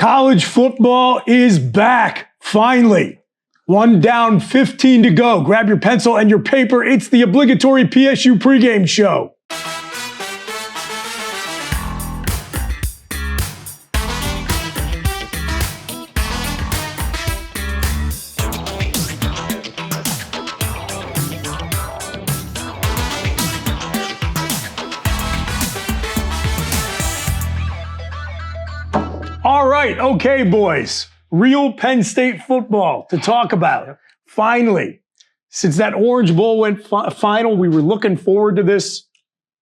College football is back, finally. 1 down, 15 to go. Grab your pencil and your paper. It's the obligatory PSU pregame show. All right, okay, boys. Real Penn State football to talk about. Finally, since that Orange Bowl went final, we were looking forward to this,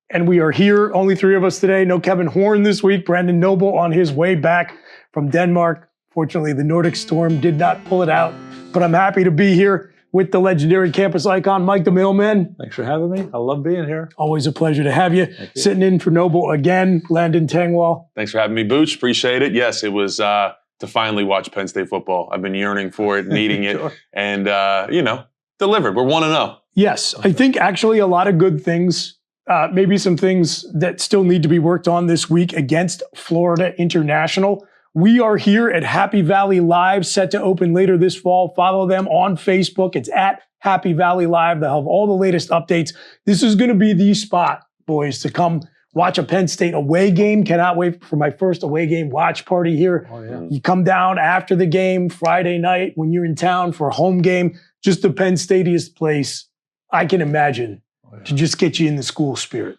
and we are here. Only 3 of us today. No Kevin Horne this week. Brandon Noble on his way back from Denmark. Fortunately, the Nordic Storm did not pull it out, but I'm happy to be here with the legendary campus icon, Mike The Mailman. Thanks for having me. I love being here. Always a pleasure to have you. Sitting in for Noble again, Landon Tengwall. Thanks for having me, Booch. Appreciate it. Yes, it was to finally watch Penn State football. I've been yearning for it, needing it, and, delivered. We're 1-0. Yes, I think actually a lot of good things, maybe some things that still need to be worked on this week against Florida International. We are here at Happy Valley Live, set to open later this fall. Follow them on Facebook. It's at Happy Valley Live. They'll have all the latest updates. This is going to be the spot, boys, to come watch a Penn State away game. Cannot wait for my first away game watch party here. Oh, yeah. You come down after the game, Friday night, when you're in town for a home game. Just the Penn Statiest place I can imagine to just get you in the school spirit.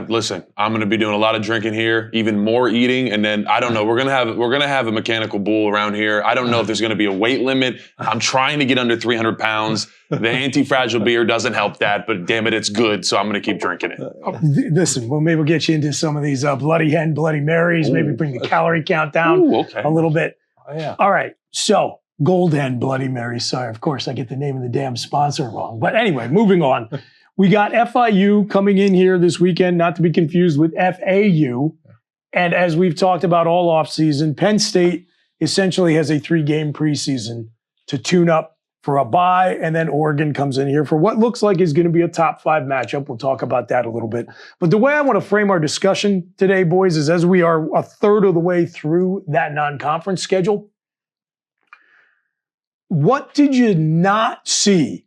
Listen, I'm going to be doing a lot of drinking here, even more eating, and then I don't know. We're gonna have a mechanical bull around here. I don't know if there's going to be a weight limit. I'm trying to get under 300 pounds. The anti-fragile beer doesn't help that, but damn it, it's good. So I'm going to keep drinking it. Listen, well, maybe we'll get you into some of these Bloody Hen, Bloody Marys. Maybe bring the calorie count down a little bit. Oh, yeah. All right, so Gold Hen, Bloody Mary. Sorry, of course, I get the name of the damn sponsor wrong. But anyway, moving on. We got FIU coming in here this weekend, not to be confused with FAU. And as we've talked about all offseason, Penn State essentially has a 3-game preseason to tune up for a bye, and then Oregon comes in here for what looks like is going to be a top 5 matchup. We'll talk about that a little bit. But the way I want to frame our discussion today, boys, is as we are a third of the way through that non-conference schedule, what did you not see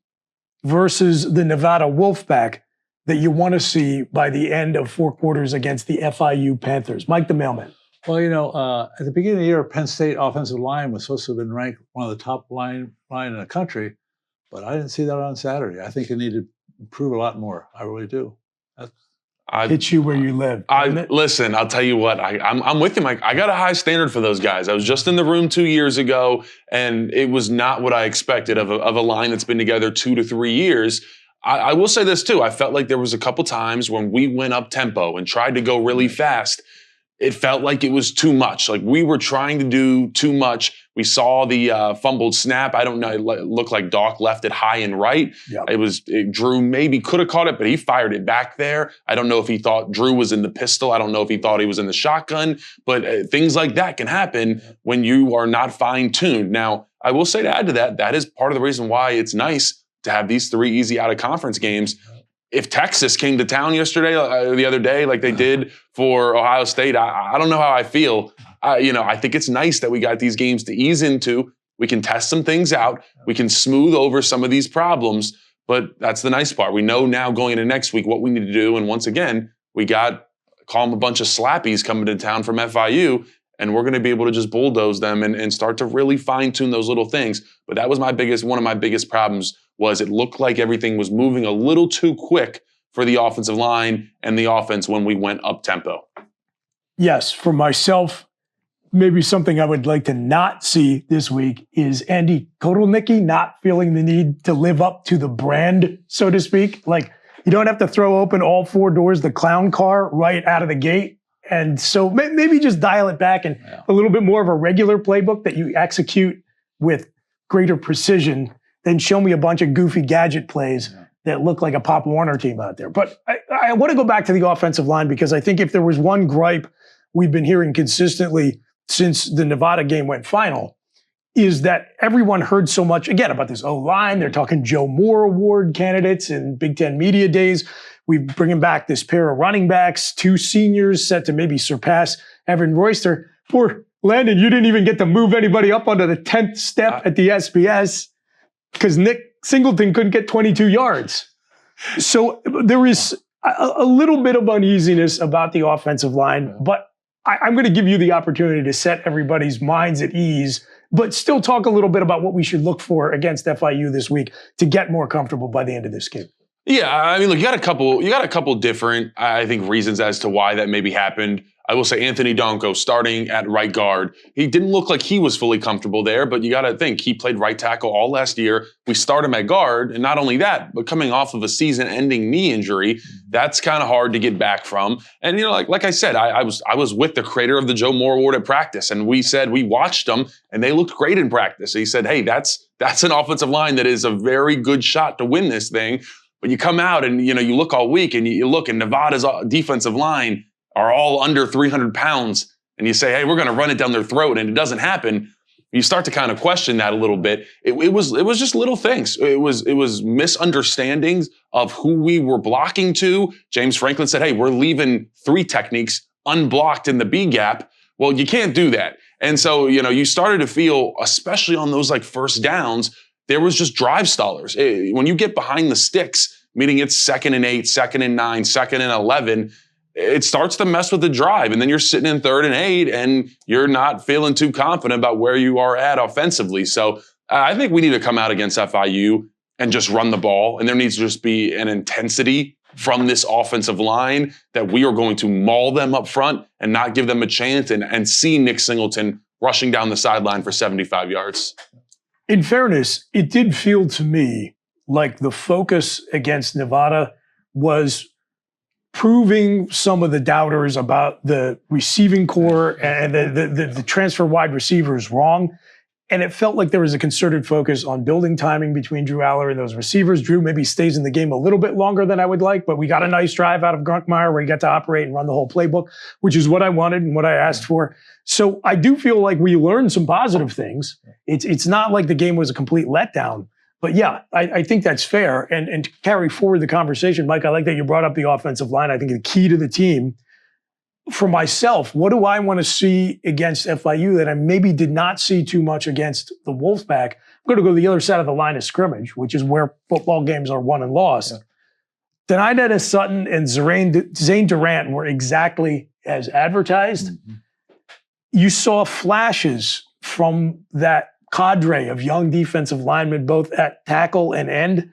versus the Nevada Wolfpack that you want to see by the end of 4 quarters against the FIU Panthers? Mike The Mailman. Well, at the beginning of the year, Penn State offensive line was supposed to have been ranked one of the top line in the country, but I didn't see that on Saturday. I think it needed to improve a lot more. I really do. Hit you where you live. Listen, I'll tell you what, I'm with you, Mike. I got a high standard for those guys. I was just in the room 2 years ago, and it was not what I expected of a line that's been together 2 to 3 years. I will say this, too. I felt like there was a couple times when we went up tempo and tried to go really fast. It felt like it was too much. Like we were trying to do too much. We saw the fumbled snap. I don't know. It looked like Doc left it high and right. Yep. Drew maybe could have caught it, but he fired it back there. I don't know if he thought Drew was in the pistol. I don't know if he thought he was in the shotgun. But things like that can happen when you are not fine-tuned. Now, I will say to add to that, that is part of the reason why it's nice to have these 3 easy out-of-conference games. If Texas came to town yesterday, the other day, like they did for Ohio State, I don't know how I feel. I think it's nice that we got these games to ease into. We can test some things out. We can smooth over some of these problems. But that's the nice part. We know now going into next week what we need to do. And once again, we got, call them a bunch of slappies coming to town from FIU. And we're going to be able to just bulldoze them and start to really fine-tune those little things. But that was one of my biggest problems was it looked like everything was moving a little too quick for the offensive line and the offense when we went up-tempo. Yes, for myself, maybe something I would like to not see this week is Andy Kotelnicki not feeling the need to live up to the brand, so to speak. Like, you don't have to throw open all 4 doors, the clown car, right out of the gate. And so maybe just dial it back and a little bit more of a regular playbook that you execute with greater precision than show me a bunch of goofy gadget plays that look like a Pop Warner team out there. But I want to go back to the offensive line because I think if there was one gripe we've been hearing consistently since the Nevada game went final, is that everyone heard so much, again, about this O-line. They're talking Joe Moore Award candidates in Big Ten Media Days. We're bringing back this pair of running backs, 2 seniors set to maybe surpass Evan Royster. Poor Landon, you didn't even get to move anybody up onto the 10th step at the SBS because Nick Singleton couldn't get 22 yards. So there is a little bit of uneasiness about the offensive line, but I'm going to give you the opportunity to set everybody's minds at ease, but still talk a little bit about what we should look for against FIU this week to get more comfortable by the end of this game. Yeah, I mean, look, you got a couple different, I think, reasons as to why that maybe happened. I will say Anthony Donko starting at right guard. He didn't look like he was fully comfortable there, but you got to think he played right tackle all last year. We start him at guard, and not only that, but coming off of a season-ending knee injury, that's kind of hard to get back from. And like I said, I was with the creator of the Joe Moore Award at practice, and we watched them, and they looked great in practice. So he said, hey, that's an offensive line that is a very good shot to win this thing. But you come out and you look all week, and you look, and Nevada's defensive line are all under 300 pounds, and you say, hey, we're going to run it down their throat, and it doesn't happen. You start to kind of question that a little bit. It was just little things. It was misunderstandings of who we were blocking to. James Franklin said, hey, we're leaving 3 techniques unblocked in the B gap. Well, you can't do that. And so, you started to feel, especially on those like first downs, there was just drive stallers. When you get behind the sticks, meaning it's 2nd and 8, 2nd and 9, 2nd and 11, it starts to mess with the drive. And then you're sitting in 3rd and 8 and you're not feeling too confident about where you are at offensively. So I think we need to come out against FIU and just run the ball. And there needs to just be an intensity from this offensive line that we are going to maul them up front and not give them a chance and see Nick Singleton rushing down the sideline for 75 yards. In fairness, it did feel to me like the focus against Nevada was proving some of the doubters about the receiving core and the transfer wide receivers wrong. And it felt like there was a concerted focus on building timing between Drew Aller and those receivers. Drew maybe stays in the game a little bit longer than I would like, but we got a nice drive out of Grunkmeyer where he got to operate and run the whole playbook, which is what I wanted and what I asked for. So I do feel like we learned some positive things. It's not like the game was a complete letdown. But yeah, I think that's fair. And to carry forward the conversation, Mike, I like that you brought up the offensive line. I think the key to the team, for myself, what do I want to see against FIU that I maybe did not see too much against the Wolfpack? I'm going to go to the other side of the line of scrimmage, which is where football games are won and lost. Yeah. Denida Sutton and Zane Durant were exactly as advertised. Mm-hmm. You saw flashes from that cadre of young defensive linemen, both at tackle and end,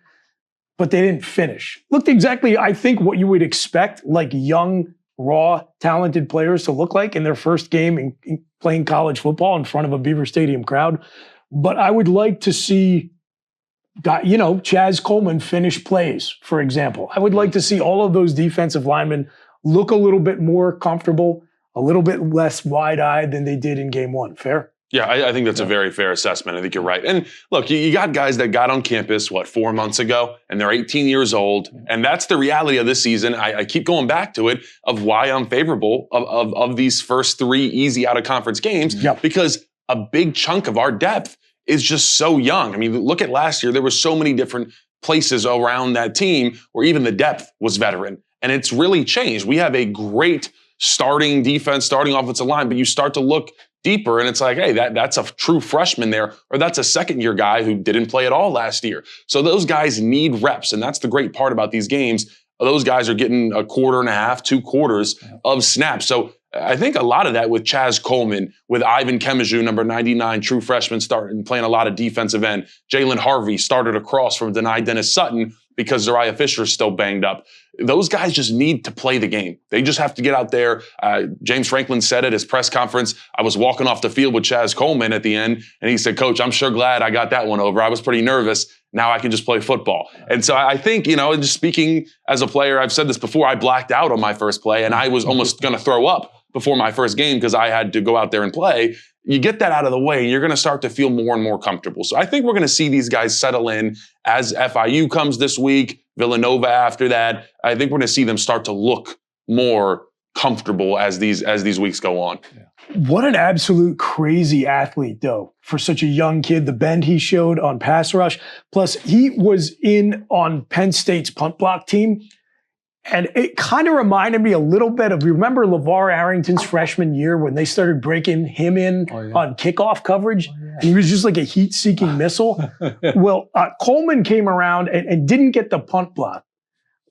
but they didn't finish. Looked exactly, I think, what you would expect, like young, raw, talented players to look like in their first game in playing college football in front of a Beaver Stadium crowd. But I would like to see, Chaz Coleman finish plays, for example. I would like to see all of those defensive linemen look a little bit more comfortable, a little bit less wide-eyed than they did in game 1. Fair? Yeah, I think that's a very fair assessment. I think you're right. And look, you got guys that got on campus, 4 months ago, and they're 18 years old. And that's the reality of this season. I keep going back to it of why I'm favorable of these first 3 easy out-of-conference games, because a big chunk of our depth is just so young. I mean, look at last year. There were so many different places around that team where even the depth was veteran. And it's really changed. We have a great starting defense, starting offensive line, but you start to look deeper and it's like, hey, that's a true freshman there, or that's a second-year guy who didn't play at all last year. So those guys need reps, and that's the great part about these games. Those guys are getting a quarter and a half, 2 quarters of snaps. So I think a lot of that with Chaz Coleman, with Ivan Kemiju, number 99, true freshman, starting playing a lot of defensive end. Jalen Harvey started across from Dennis Sutton because Zariah Fisher is still banged up. Those guys just need to play the game. They just have to get out there. James Franklin said at his press conference, I was walking off the field with Chaz Coleman at the end, and he said, Coach, I'm sure glad I got that one over. I was pretty nervous. Now I can just play football. And so I think, just speaking as a player, I've said this before, I blacked out on my first play, and I was almost going to throw up before my first game because I had to go out there and play. You get that out of the way, and you're going to start to feel more and more comfortable. So I think we're going to see these guys settle in as FIU comes this week, Villanova after that. I think we're going to see them start to look more comfortable as these weeks go on. Yeah. What an absolute crazy athlete, though, for such a young kid. The bend he showed on pass rush. Plus, he was in on Penn State's punt block team. And it kind of reminded me a little bit of, remember LeVar Arrington's freshman year when they started breaking him in on kickoff coverage? And he was just like a heat-seeking missile. Well, Coleman came around and didn't get the punt block.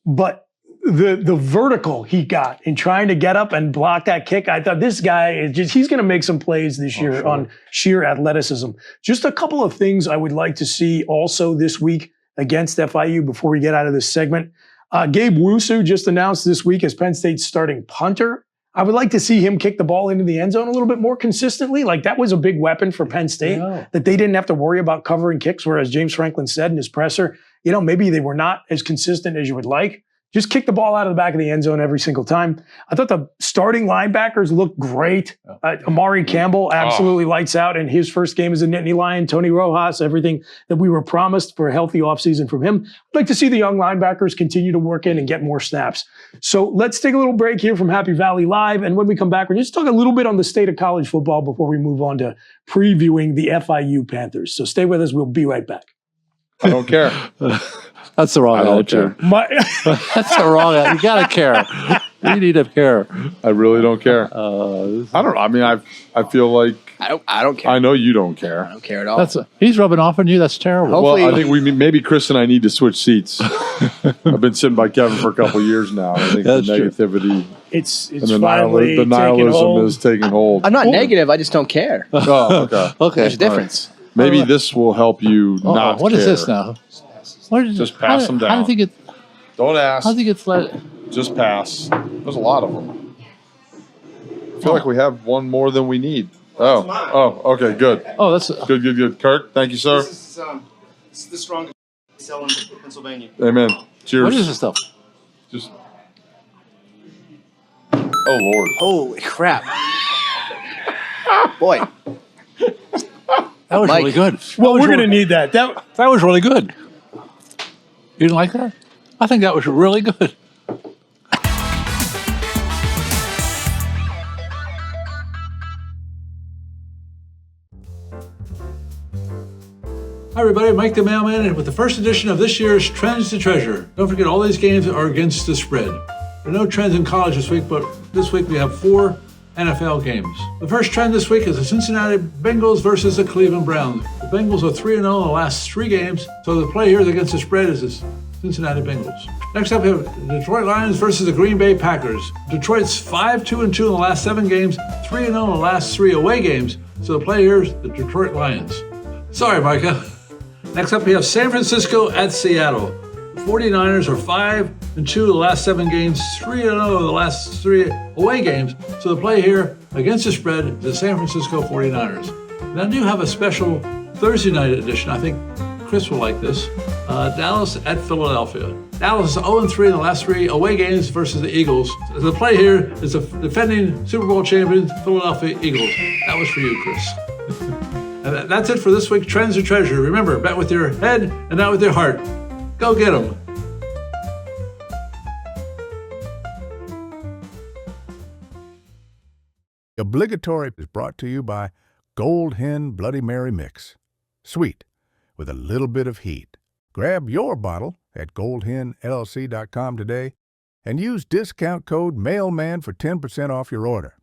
But the vertical he got in trying to get up and block that kick, I thought this guy is he's going to make some plays this year on sheer athleticism. Just a couple of things I would like to see also this week against FIU before we get out of this segment. Gabe Wusu just announced this week as Penn State's starting punter. I would like to see him kick the ball into the end zone a little bit more consistently. Like, that was a big weapon for Penn State, that they didn't have to worry about covering kicks, whereas James Franklin said in his presser, maybe they were not as consistent as you would like. Just kick the ball out of the back of the end zone every single time. I thought the starting linebackers looked great. Amari Campbell absolutely lights out in his first game as a Nittany Lion. Tony Rojas, everything that we were promised for a healthy offseason from him. I'd like to see the young linebackers continue to work in and get more snaps. So let's take a little break here from Happy Valley Live. And when we come back, we're just talk a little bit on the state of college football before we move on to previewing the FIU Panthers. So stay with us. We'll be right back. I don't care. That's the wrong attitude. That's the wrong attitude. You got to care. You need to care. I really don't care. I don't. I mean, I feel like I don't care. I know you don't care. I don't care at all. He's rubbing off on you. That's terrible. Hopefully, well, I think maybe Chris and I need to switch seats. I've been sitting by Kevin for a couple of years now. I think That's the negativity, it's and the finally nihilism is taking hold. I'm not negative. I just don't care. Oh, okay. Okay. There's a difference. Maybe this will help you not. What care. is this now? What is Just pass them down. How do you think it? Don't ask. How do you get let? Just pass. There's a lot of them. I feel like we have one more than we need. Oh, okay, good. Oh, that's Good. Kirk, thank you, sir. This is the strongest selling in Pennsylvania. Amen. Cheers. what is this stuff? Just. Oh Lord. Holy crap. Boy. That was Mike. really good. Well, we're going to need that. That was really good. You didn't like that? I think that was really good. Hi everybody, Mike The Mailman, and with the first edition of this year's Trends to Treasure. Don't forget, all these games are against the spread. There are no trends in college this week, but this week we have 4 NFL games. The first trend this week is the Cincinnati Bengals versus the Cleveland Browns. The Bengals are 3-0 in the last 3 games, so the play here against the spread is the Cincinnati Bengals. Next up, we have the Detroit Lions versus the Green Bay Packers. Detroit's 5-2-2 in the last 7 games, 3-0 in the last 3 away games, so the play here is the Detroit Lions. Sorry, Micah. Next up, we have San Francisco at Seattle. The 49ers are 5-2 in the last 7 games, 3-0 in the last 3 away games. So the play here against the spread is the San Francisco 49ers. And I do have a special Thursday night edition. I think Chris will like this. Dallas at Philadelphia. Dallas is 0-3 in the last 3 away games versus the Eagles. So the play here is the defending Super Bowl champions, Philadelphia Eagles. That was for you, Chris. And that's it for this week's Trends or Treasure. Remember, bet with your head and not with your heart. Go get them. Obligatory is brought to you by Gold Hen Bloody Mary Mix. Sweet, with a little bit of heat. Grab your bottle at goldhenllc.com today and use discount code MAILMAN for 10% off your order.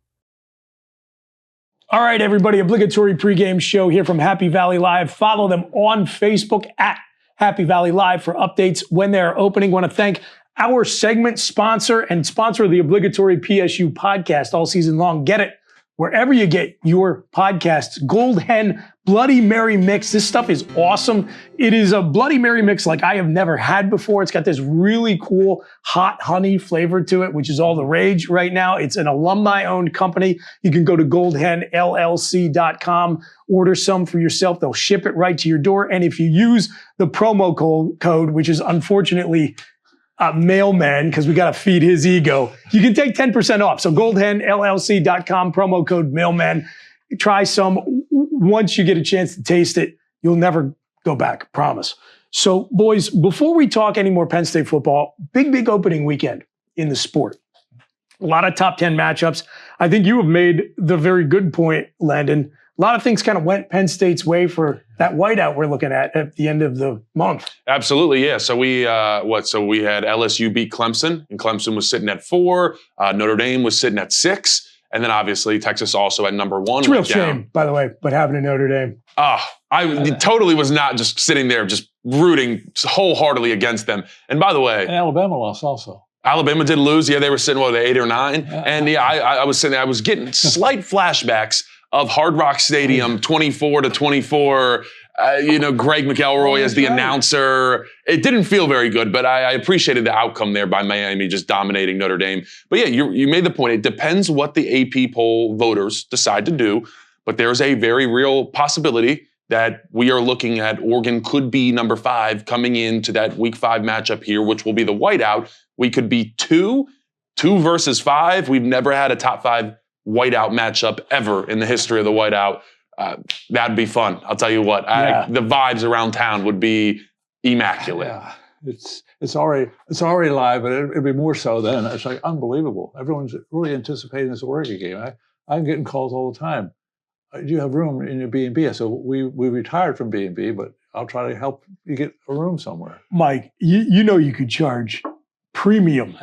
All right, everybody, Obligatory Pregame Show here from Happy Valley Live. Follow them on Facebook at Happy Valley Live for updates when they're opening. Want to thank our segment sponsor and sponsor of the Obligatory PSU podcast all season long. Get it wherever you get your podcasts. Gold Hen Bloody Mary Mix. This stuff is awesome. It is a Bloody Mary mix like I have never had before. It's got this really cool hot honey flavor to it, which is all the rage right now. It's an alumni-owned company. You can go to goldhenllc.com, order some for yourself. They'll ship it right to your door. And if you use the promo code, which is unfortunately Mailman, because we got to feed his ego, you can take 10% off. So goldhenllc.com, promo code Mailman. Try some. Once you get a chance to taste it, you'll never go back, promise. So, boys, before we talk any more Penn State football, big opening weekend in the sport. A lot of top 10 matchups. I think you have made the very good point, Landon. A lot of things kind of went Penn State's way for that whiteout we're looking at the end of the month. Absolutely, yeah. So we had LSU beat Clemson, and Clemson was sitting at 4. Notre Dame was sitting at 6, and then obviously Texas also at number 1. It's a real shame, by the way, but having a Notre Dame. I totally was not just sitting there just rooting wholeheartedly against them. And by the way, And Alabama lost also. Alabama did lose. Yeah, they were sitting, at 8 or 9? Yeah. And yeah, I was sitting there, I was getting slight flashbacks of Hard Rock Stadium, 24-24, Greg McElroy as the announcer. It didn't feel very good, but I appreciated the outcome there by Miami just dominating Notre Dame. But yeah, you made the point. It depends what the AP poll voters decide to do, but there's a very real possibility that we are looking at Oregon could be number 5 coming into that Week 5 matchup here, which will be the whiteout. We could be 2 versus 5. We've never had a top 5 whiteout matchup ever in the history of the whiteout. That'd be fun. I'll tell you what. The vibes around town would be immaculate. Yeah, it's already live, but it'd be more so then. It's like unbelievable. Everyone's really anticipating this Oregon game. I'm getting calls all the time. Do you have room in your B&B? So we retired from B&B, but I'll try to help you get a room somewhere. Mike, you could charge premium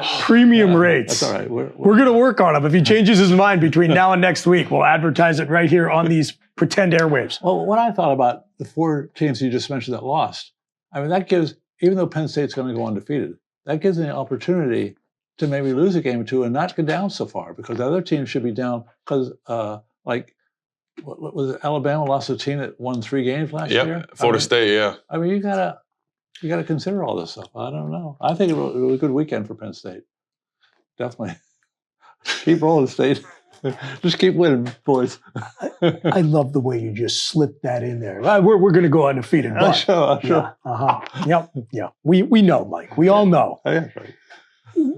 rates. That's all right. We're going to work on him. If he changes his mind between now and next week, we'll advertise it right here on these pretend airwaves. Well, what I thought about the 4 teams you just mentioned that lost, I mean, that gives, even though Penn State's going to go undefeated, that gives them the opportunity to maybe lose a game or 2 and not go down so far, because the other teams should be down because, what was it? Alabama lost a team that won 3 games last year? Florida State, yeah. I mean, you gotta consider all this stuff. I don't know. I think it was a good weekend for Penn State. Definitely. Keep rolling, State. Just keep winning, boys. I love the way you just slipped that in there. We're going to go undefeated. I'm sure. Yeah, Yep. We know, Mike. We all know. Oh, yeah, right.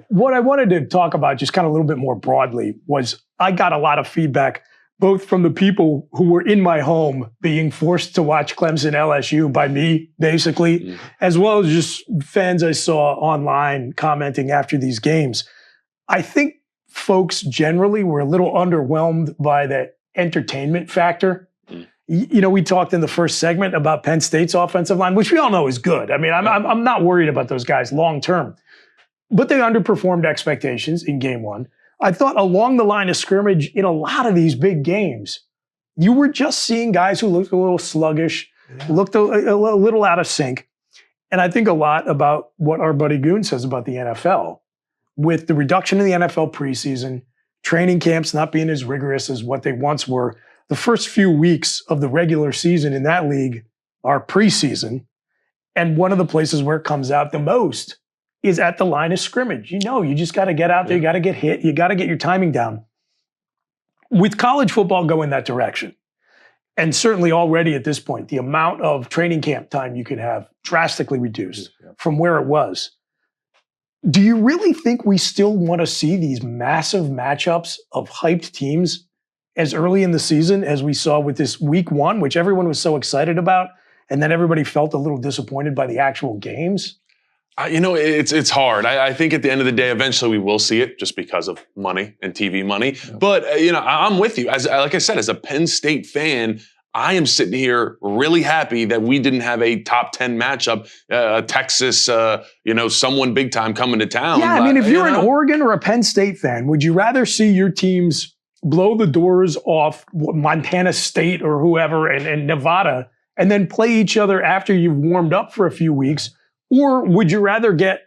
What I wanted to talk about just kind of a little bit more broadly was I got a lot of feedback both from the people who were in my home being forced to watch Clemson LSU by me, basically, as well as just fans I saw online commenting after these games. I think folks generally were a little underwhelmed by the entertainment factor. We talked in the first segment about Penn State's offensive line, which we all know is good. I mean, I'm not worried about those guys long term, but they underperformed expectations in game 1. I thought along the line of scrimmage in a lot of these big games, you were just seeing guys who looked a little sluggish, looked a little out of sync. And I think a lot about what our buddy Goon says about the NFL. With the reduction in the NFL preseason, training camps not being as rigorous as what they once were, the first few weeks of the regular season in that league are preseason. And one of the places where it comes out the most is at the line of scrimmage. You just got to get out there, you got to get hit, you got to get your timing down. With college football going that direction, and certainly already at this point, the amount of training camp time you could have drastically reduced from where it was. Do you really think we still want to see these massive matchups of hyped teams as early in the season as we saw with this week 1, which everyone was so excited about, and then everybody felt a little disappointed by the actual games? It's hard. I think at the end of the day, eventually we will see it just because of money and TV money. Yeah. But, I'm with you. Like I said, as a Penn State fan, I am sitting here really happy that we didn't have a top 10 matchup, Texas, someone big time coming to town. Yeah, I mean, if you're an Oregon or a Penn State fan, would you rather see your teams blow the doors off Montana State or whoever and Nevada and then play each other after you've warmed up for a few weeks? Or would you rather get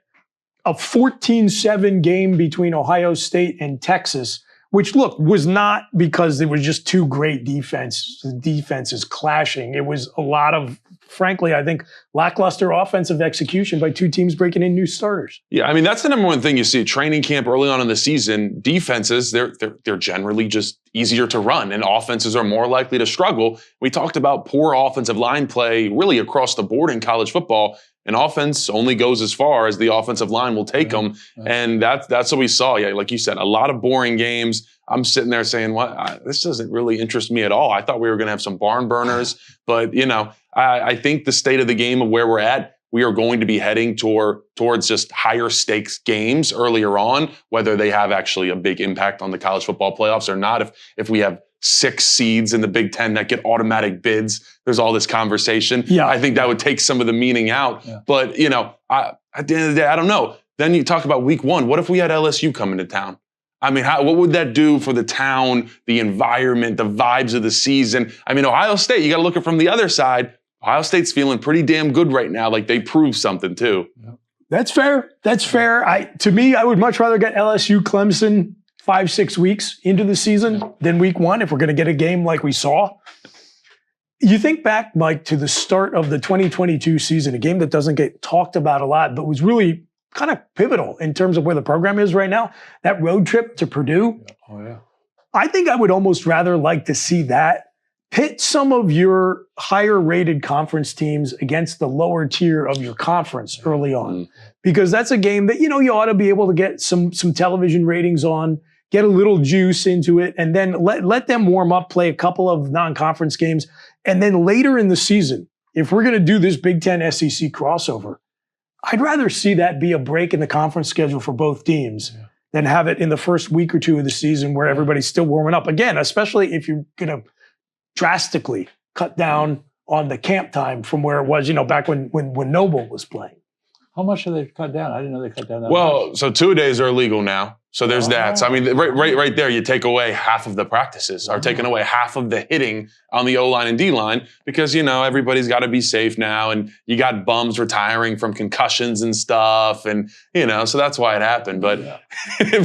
a 14-7 game between Ohio State and Texas, which, look, was not because there was just 2 great defenses clashing. It was a lot of, frankly, I think, lackluster offensive execution by 2 teams breaking in new starters. Yeah, I mean, that's the number one thing you see at training camp early on in the season. Defenses, they're generally just easier to run, and offenses are more likely to struggle. We talked about poor offensive line play really across the board in college football. An offense only goes as far as the offensive line will take them. And that's what we saw. Yeah, like you said, a lot of boring games. I'm sitting there saying, this doesn't really interest me at all. I thought we were going to have some barn burners. But, I think the state of the game of where we're at, we are going to be heading towards just higher stakes games earlier on, whether they have actually a big impact on the college football playoffs or not. If we have 6 seeds in the Big Ten that get automatic bids. There's all this conversation. Yeah. I think that would take some of the meaning out. Yeah. But, you know, at the end of the day, I don't know. Then you talk about week 1. What if we had LSU coming to town? I mean, what would that do for the town, the environment, the vibes of the season? I mean, Ohio State, you got to look at it from the other side. Ohio State's feeling pretty damn good right now. Like they proved something too. That's fair. That's fair. To me, I would much rather get LSU Clemson 5-6 weeks into the season than week 1 if we're going to get a game like we saw. You think back, Mike, to the start of the 2022 season, a game that doesn't get talked about a lot, but was really kind of pivotal in terms of where the program is right now. That road trip to Purdue. Oh, yeah. I think I would almost rather like to see that pit some of your higher rated conference teams against the lower tier of your conference early on, because that's a game that, you know, you ought to be able to get some television ratings on, get a little juice into it, and then let them warm up, play a couple of non-conference games. And then later in the season, if we're going to do this Big Ten SEC crossover, I'd rather see that be a break in the conference schedule for both teams than have it in the first week or 2 of the season where everybody's still warming up. Again, especially if you're going to drastically cut down on the camp time from where it was, you know, back when Noble was playing. How much have they cut down? I didn't know they cut down that much. Well, so 2-a-days are illegal now. So there's that. So I mean, right there, you take away half of the practices, or taking away half of the hitting on the O-line and D-line, because, you know, everybody's got to be safe now, and you got bums retiring from concussions and stuff, and, you know, so that's why it happened. But,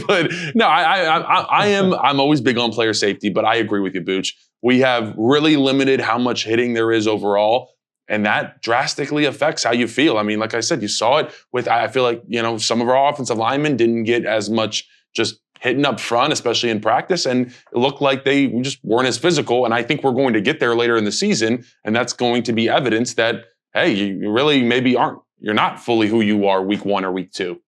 but no, I'm always big on player safety, but I agree with you, Booch. We have really limited how much hitting there is overall. And that drastically affects how you feel. I mean, like I said, you saw it with, I feel like, you know, some of our offensive linemen didn't get as much just hitting up front, especially in practice. And it looked like they just weren't as physical. And I think we're going to get there later in the season. And that's going to be evidence that, hey, you really maybe you're not fully who you are week 1 or week 2.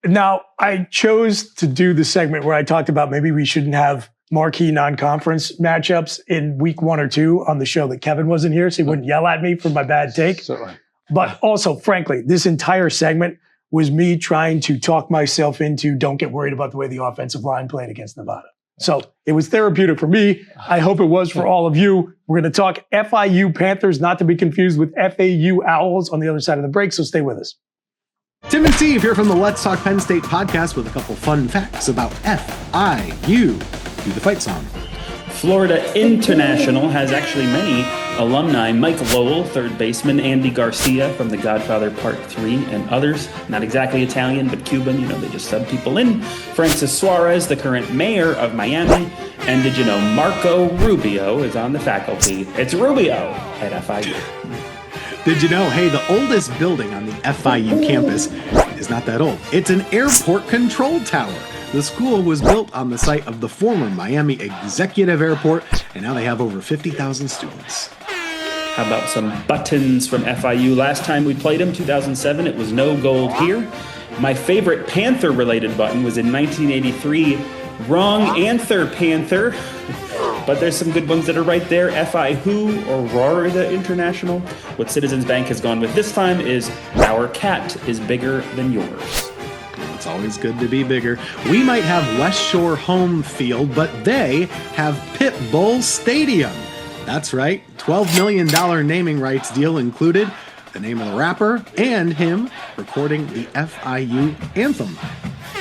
Now, I chose to do the segment where I talked about maybe we shouldn't have marquee non-conference matchups in week 1 or 2 on the show that Kevin wasn't here, so he wouldn't yell at me for my bad take. Certainly. But also, frankly, this entire segment was me trying to talk myself into don't get worried about the way the offensive line played against Nevada. So it was therapeutic for me. I hope it was for all of you. We're going to talk FIU Panthers, not to be confused with FAU Owls, on the other side of the break, so stay with us. Tim and Steve here from the Let's Talk Penn State podcast with a couple fun facts about FIU. Do the fight song. Florida International has actually many alumni. Mike Lowell, third baseman, Andy Garcia from The Godfather Part 3, and others. Not exactly Italian, but Cuban. You know, they just sub people in. Francis Suarez, the current mayor of Miami. And did you know Marco Rubio is on the faculty? It's Rubio at FIU. Did you know, hey, the oldest building on the FIU campus is not that old. It's an airport control tower. The school was built on the site of the former Miami Executive Airport, and now they have over 50,000 students. How about some buttons from FIU? Last time we played them, 2007, it was no gold here. My favorite Panther-related button was in 1983. Wrong answer, Panther. But there's some good ones that are right there. FIU or Florida International. What Citizens Bank has gone with this time is our cat is bigger than yours. It's always good to be bigger. We might have West Shore home field, but they have Pit Bull Stadium. That's right, $12 million naming rights deal included the name of the rapper and him recording the FIU anthem.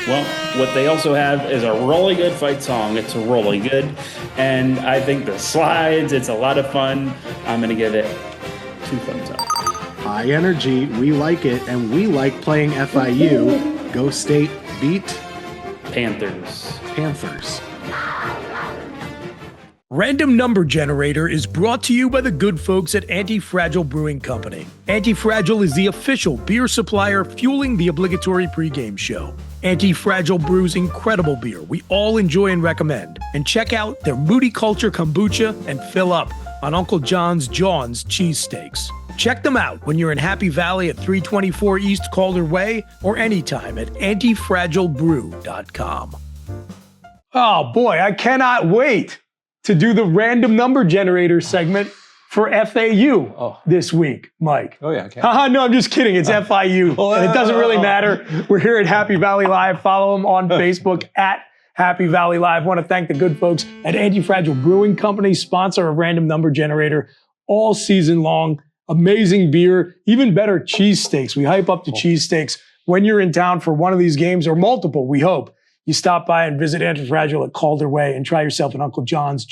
Well, what they also have is a really good fight song. It's really good. And I think the slides, it's a lot of fun. I'm going to give it 2 thumbs up. High energy, we like it, and we like playing FIU. Go State, beat Panthers. Random Number Generator is brought to you by the good folks at Antifragile Brewing Company. Antifragile is the official beer supplier fueling the obligatory pregame show. Antifragile brews incredible beer we all enjoy and recommend. And check out their Moody Culture Kombucha and fill up on Uncle John's Jawn's cheesesteaks. Check them out when you're in Happy Valley at 324 East Calder Way or anytime at antifragilebrew.com. Oh boy, I cannot wait to do the Random Number Generator segment for FAU this week, Mike. Oh, yeah. I No, I'm just kidding. It's FIU. And it doesn't really matter. We're here at Happy Valley Live. Follow them on Facebook at Happy Valley Live. Want to thank the good folks at Antifragile Brewing Company, sponsor of Random Number Generator all season long. Amazing beer, even better cheesesteaks. We hype up the cheesesteaks. When you're in town for one of these games or multiple, we hope, you stop by and visit Antifragile at Calder Way and try yourself an Uncle Jawn's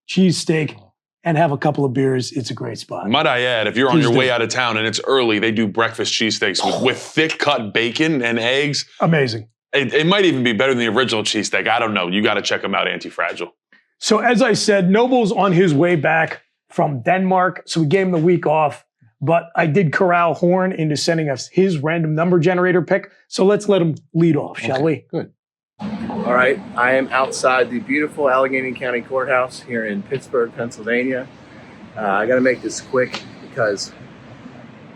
cheesesteak and have a couple of beers. It's a great spot. Might I add, if you're on your way out of town and it's early, they do breakfast cheesesteaks with thick cut bacon and eggs. Amazing. It might even be better than the original cheesesteak. I don't know. You got to check them out, Antifragile. So as I said, Noble's on his way back from Denmark, so we gave him the week off. But I did corral Horne into sending us his random number generator pick. So let's let him lead off, shall we? Good. All right, I am outside the beautiful Allegheny County Courthouse here in Pittsburgh, Pennsylvania. I got to make this quick because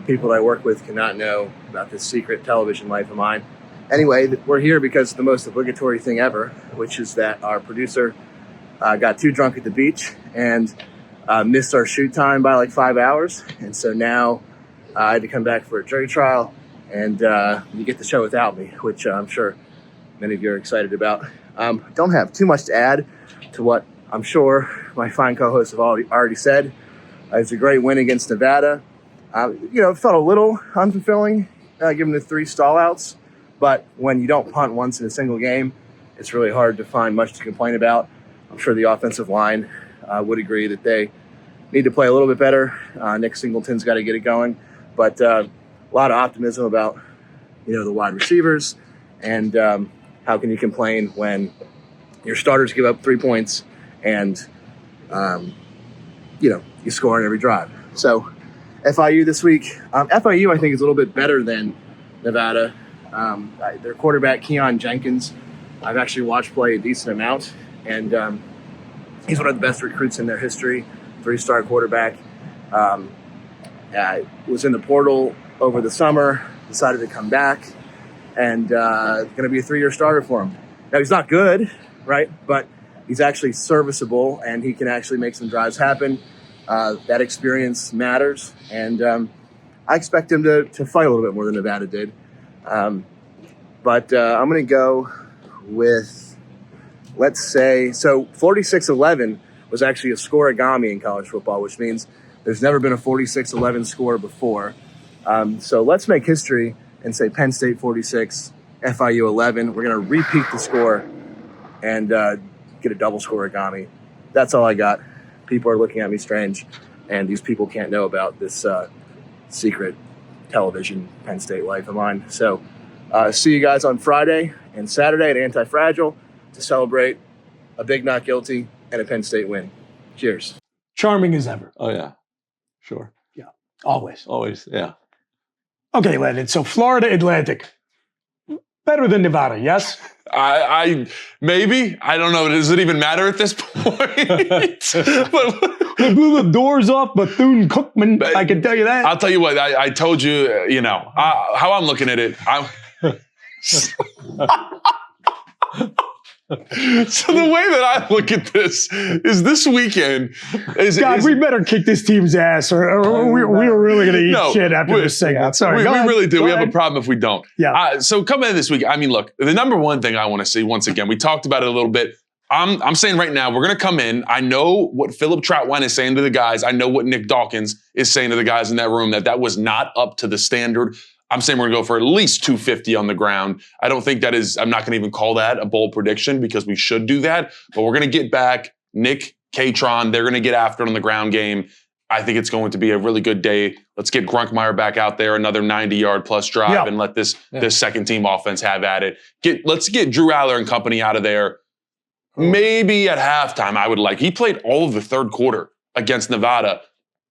people I work with cannot know about this secret television life of mine. Anyway, we're here because of the most obligatory thing ever, which is that our producer got too drunk at the beach and missed our shoot time by like 5 hours. And so now I had to come back for a jury trial and you get the show without me, which I'm sure many of you are excited about. Don't have too much to add to what I'm sure my fine co-hosts have already said. It's a great win against Nevada. It felt a little unfulfilling given the 3 stallouts, but when you don't punt once in a single game, it's really hard to find much to complain about. I'm sure the offensive line would agree that they need to play a little bit better. Nick Singleton's got to get it going, but a lot of optimism about the wide receivers, and how can you complain when your starters give up 3 points and you score on every drive. So FIU this week, FIU I think is a little bit better than Nevada. Their quarterback Keon Jenkins, I've actually watched play a decent amount, and he's one of the best recruits in their history. 3-star quarterback. Was in the portal over the summer, decided to come back, and going to be a 3-year starter for him. Now, he's not good, right? But he's actually serviceable, and he can actually make some drives happen. That experience matters, and I expect him to fight a little bit more than Nevada did. But I'm going to go with, let's say, so 46-11 was actually a scoregami in college football, which means there's never been a 46-11 score before. So let's make history and say Penn State 46, FIU 11. We're going to repeat the score and get a double scoregami. That's all I got. People are looking at me strange, and these people can't know about this secret television Penn State life of mine. So see you guys on Friday and Saturday at Antifragile to celebrate a big not guilty and a Penn State win. Cheers. Charming as ever. Oh, yeah. Sure. Yeah. Always. Always, yeah. Okay, Landon. So Florida Atlantic. Better than Nevada, yes? I maybe. I don't know. Does it even matter at this point? They blew the doors off Bethune-Cookman. I can tell you that. I'll tell you what. I told you, how I'm looking at it. So the way that I look at this is this weekend we better kick this team's ass, or we are really going to eat shit after this segment. Sorry, we really do. Go We ahead. have a problem if we don't. Yeah. So coming in this week, I mean, look, the number one thing I want to see, once again, we talked about it a little bit. I'm saying right now, we're going to come in. I know what Philip Troutwine is saying to the guys. I know what Nick Dawkins is saying to the guys in that room, that was not up to the standard. I'm saying we're going to go for at least 250 on the ground. I don't think that is, I'm not going to even call that a bold prediction because we should do that. But we're going to get back Nick, K-Tron. They're going to get after it on the ground game. I think it's going to be a really good day. Let's get Grunkmeyer back out there, another 90-yard plus drive, and let this second team offense have at it. Let's get Drew Aller and company out of there. Maybe at halftime, I would like. He played all of the third quarter against Nevada.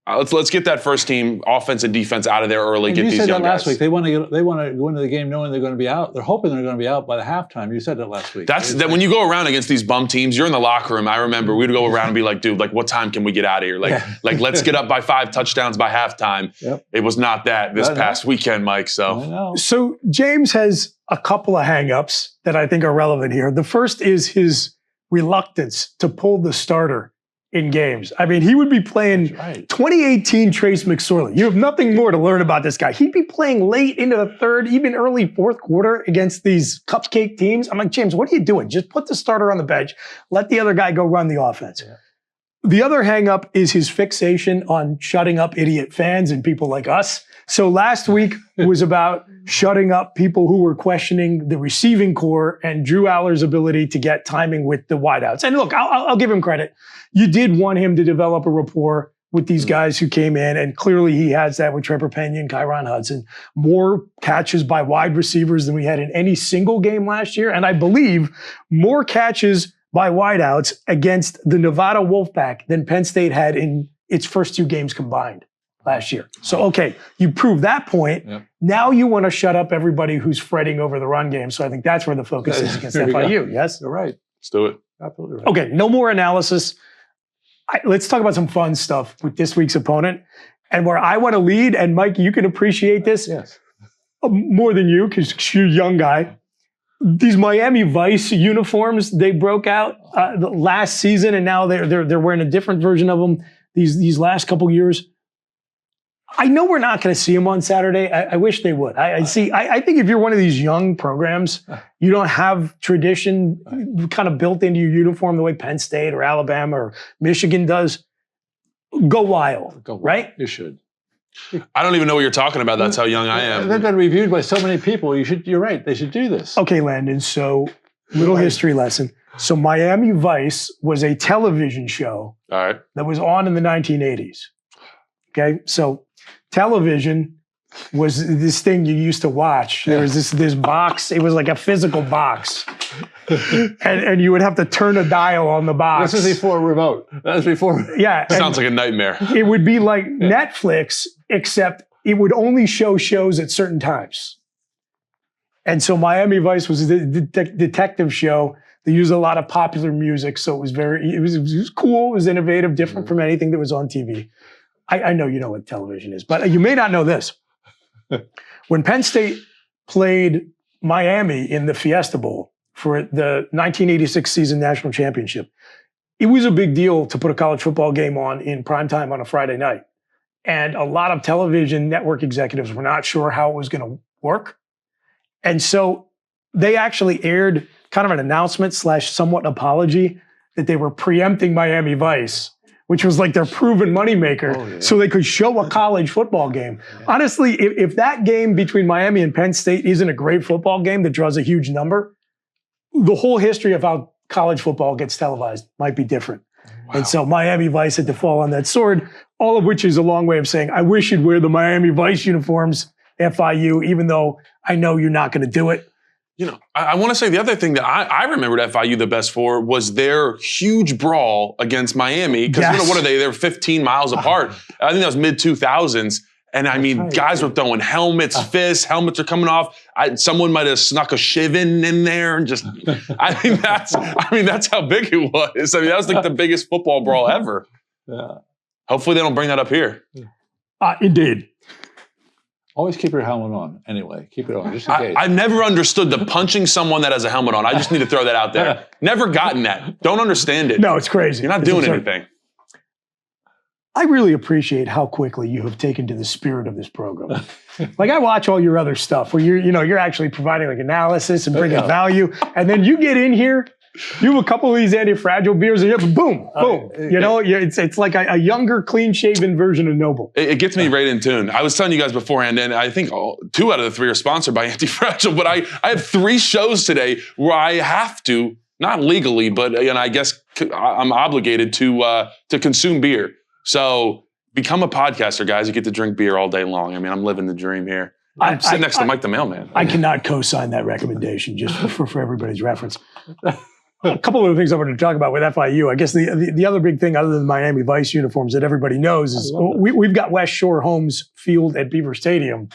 Let's get that first team offense and defense out of there early. And get you these said young that last guys. week. They want to go into the game knowing they're going to be out. They're hoping they're going to be out by the halftime. You said that last week. That's that when you go around against these bum teams, you're in the locker room. I remember we'd go around and be like, dude, like what time can we get out of here? Like let's get up by 5 touchdowns by halftime. Yep. It was not that this past weekend, Mike. So James has a couple of hang-ups that I think are relevant here. The first is his reluctance to pull the starter in games. I mean, he would be playing 2018 Trace McSorley. You have nothing more to learn about this guy. He'd be playing late into the third, even early fourth quarter against these cupcake teams. I'm like, James, what are you doing? Just put the starter on the bench. Let the other guy go run the offense. Yeah. The other hang up is his fixation on shutting up idiot fans and people like us. So last week was about shutting up people who were questioning the receiving core and Drew Aller's ability to get timing with the wideouts. And look, I'll give him credit. You did want him to develop a rapport with these guys who came in, and clearly he has that with Trevor Pena and Kyron Hudson. More catches by wide receivers than we had in any single game last year, and I believe more catches by wideouts against the Nevada Wolfpack than Penn State had in its first 2 games combined last year. So, okay, you proved that point. Yep. Now you want to shut up everybody who's fretting over the run game. So I think that's where the focus is against FIU. Yes? You're right. Let's do it. Absolutely right. Okay, no more analysis. Let's talk about some fun stuff with this week's opponent. And where I want to lead, and Mike, you can appreciate this more than you because you're a young guy. These Miami Vice uniforms, they broke out the last season, and now they're wearing a different version of them these last couple years. I know we're not going to see them on Saturday. I wish they would. I think if you're one of these young programs, you don't have tradition kind of built into your uniform the way Penn State or Alabama or Michigan does. Go wild, right? You should. I don't even know what you're talking about. That's how young I am. They've been reviewed by so many people. You're right. They should do this. Okay, Landon. So, little history lesson. So, Miami Vice was a television show that was on in the 1980s. Okay, so television was this thing you used to watch. There was this box. It was like a physical box. and you would have to turn a dial on the box. This is before remote. That was before. Yeah. Sounds like a nightmare. It would be like Netflix, except it would only show shows at certain times. And so Miami Vice was a detective show. They used a lot of popular music, so it was cool. It was innovative, different from anything that was on TV. I know you know what television is, but you may not know this. When Penn State played Miami in the Fiesta Bowl for the 1986 season national championship, it was a big deal to put a college football game on in primetime on a Friday night. And a lot of television network executives were not sure how it was going to work. And so they actually aired kind of an announcement / somewhat apology that they were preempting Miami Vice, which was like their proven moneymaker, so they could show a college football game. Yeah. Honestly, if that game between Miami and Penn State isn't a great football game that draws a huge number, the whole history of how college football gets televised might be different. Wow. And so Miami Vice had to fall on that sword, all of which is a long way of saying, I wish you'd wear the Miami Vice uniforms, FIU, even though I know you're not going to do it. You know, I want to say the other thing that I remembered FIU the best for was their huge brawl against Miami. Because what are they? They're 15 miles apart. I think that was mid-2000s. And I mean, guys were throwing helmets, fists, helmets are coming off. Someone might have snuck a shivin in there and just, that's how big it was. I mean, that was like the biggest football brawl ever. Yeah. Hopefully they don't bring that up here. Indeed. Always keep your helmet on. Anyway, keep it on, just in case. I've never understood the punching someone that has a helmet on. I just need to throw that out there. Never gotten that. Don't understand it. No, it's crazy. You're not doing anything. I really appreciate how quickly you have taken to the spirit of this program. Like I watch all your other stuff where you're actually providing like analysis and bringing value, and then you get in here. You have a couple of these anti-fragile beers, and you have boom. It's like a younger, clean-shaven version of Noble. It gets me right in tune. I was telling you guys beforehand, and I think 2 out of the 3 are sponsored by Anti-Fragile, but I have 3 shows today where I have to, not legally, but I guess I'm obligated to consume beer. So become a podcaster, guys. You get to drink beer all day long. I mean, I'm living the dream here. I'm sitting next to Mike The Mailman. I cannot co-sign that recommendation, just for everybody's reference. A couple of things I wanted to talk about with FIU. I guess the other big thing, other than Miami Vice uniforms that everybody knows, is we've got West Shore Homes Field at Beaver Stadium.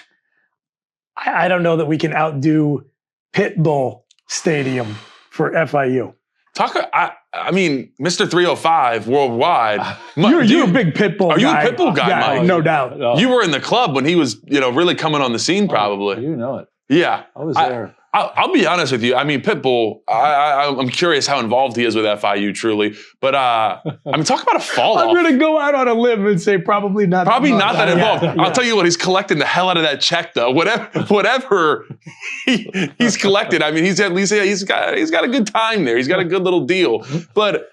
I don't know that we can outdo Pitbull Stadium for FIU. I mean, Mr. 305 worldwide. You're a big Pitbull guy. Are you a Pitbull guy, Mike? No doubt. You were in the club when he was, really coming on the scene, probably. You know it. Yeah. I was there. I'll be honest with you. I mean, Pitbull, I'm curious how involved he is with FIU, truly. But, I mean, talk about a fall off. I'm going to go out on a limb and say probably not. Probably not that involved. Yeah. I'll tell you what, he's collecting the hell out of that check, though. Whatever he's collected. I mean, he's got a good time there. He's got a good little deal. But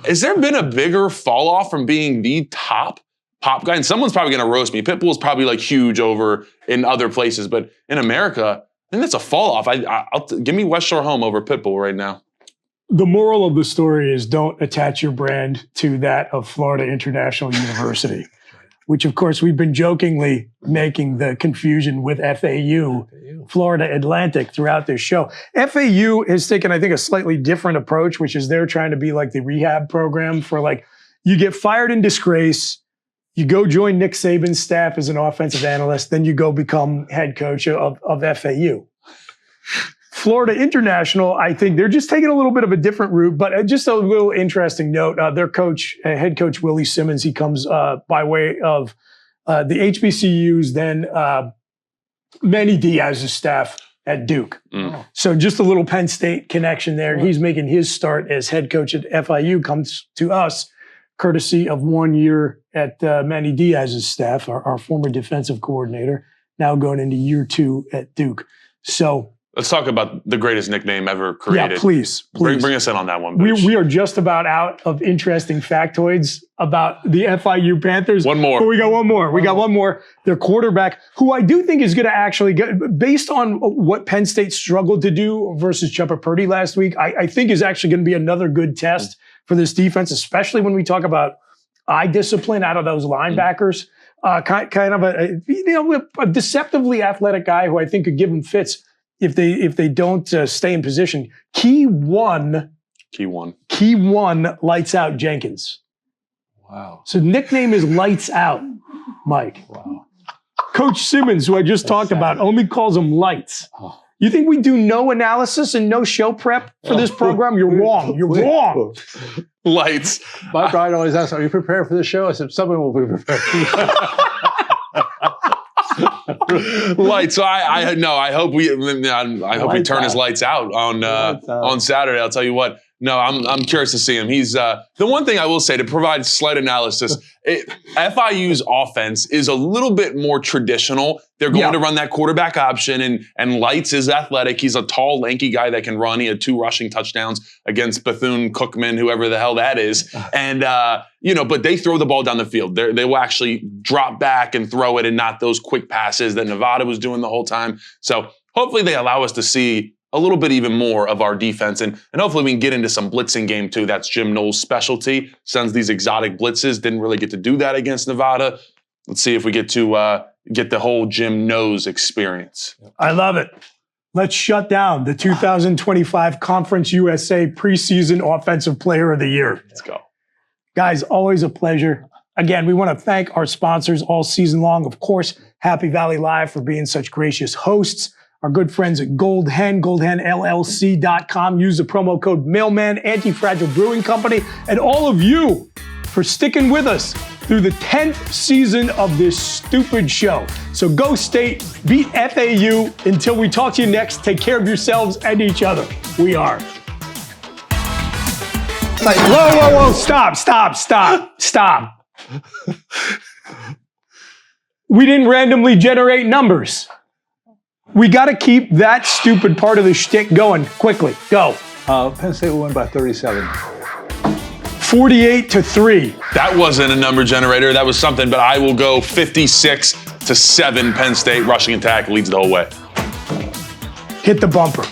has there been a bigger fall off from being the top pop guy? And someone's probably going to roast me. Pitbull's probably like huge over in other places, but in America, I think that's a fall off. Give me West Shore Home over Pitbull right now. The moral of the story is don't attach your brand to that of Florida International University, which of course we've been jokingly making the confusion with FAU, Florida Atlantic, throughout this show. FAU has taken, I think, a slightly different approach, which is they're trying to be like the rehab program for like, you get fired in disgrace, you go join Nick Saban's staff as an offensive analyst, then you go become head coach of FAU. Florida International, I think they're just taking a little bit of a different route, but just a little interesting note. Their coach, head coach Willie Simmons, he comes by way of the HBCUs, then Manny Diaz's staff at Duke. So just a little Penn State connection there. He's making his start as head coach at FIU, comes to us courtesy of 1 year at Manny Diaz's staff, our former defensive coordinator, now going into year 2 at Duke. So let's talk about the greatest nickname ever created. Yeah, please. Bring us in on that one. We are just about out of interesting factoids about the FIU Panthers. One more. But we got one more. We got one more. Their quarterback, who I do think is going to actually get, based on what Penn State struggled to do versus Chumper Purdy last week, I think is actually going to be another good test for this defense, especially when we talk about eye discipline out of those linebackers. Kind of a deceptively athletic guy who I think could give them fits if they don't stay in position. Key one, Lights Out Jenkins. Wow. So nickname is Lights Out, Mike. Wow. Coach Simmons, who I just talked about, only calls him Lights. Oh. You think we do no analysis and no show prep for this program? You're wrong. You're wrong. Lights. My bride always asks, "Are you prepared for the show?" I said, "Someone will be prepared." Lights. So I hope we turn his lights out on Saturday. I'll tell you what. No, I'm curious to see him. He's the one thing I will say, to provide slight analysis. FIU's offense is a little bit more traditional. They're going to run that quarterback option, and Lights is athletic. He's a tall, lanky guy that can run. He had 2 rushing touchdowns against Bethune-Cookman, whoever the hell that is. And but they throw the ball down the field. They will actually drop back and throw it, and not those quick passes that Nevada was doing the whole time. So hopefully they allow us to see a little bit even more of our defense. And hopefully we can get into some blitzing game too. That's Jim Knowles' specialty. Sends these exotic blitzes. Didn't really get to do that against Nevada. Let's see if we get to get the whole Jim Knowles experience. I love it. Let's shut down the 2025 Conference USA Preseason Offensive Player of the Year. Let's go. Guys, always a pleasure. Again, we want to thank our sponsors all season long. Of course, Happy Valley Live for being such gracious hosts. Our good friends at Gold Hen, goldhenllc.com. Use the promo code Mailman, Antifragile Brewing Company, and all of you for sticking with us through the 10th season of this stupid show. So go State, beat FAU. Until we talk to you next, take care of yourselves and each other. We are. Whoa, stop. We didn't randomly generate numbers. We got to keep that stupid part of the shtick going quickly. Go. Penn State will win by 37. 48-3. That wasn't a number generator. That was something, but I will go 56-7. Penn State rushing attack leads the whole way. Hit the bumper.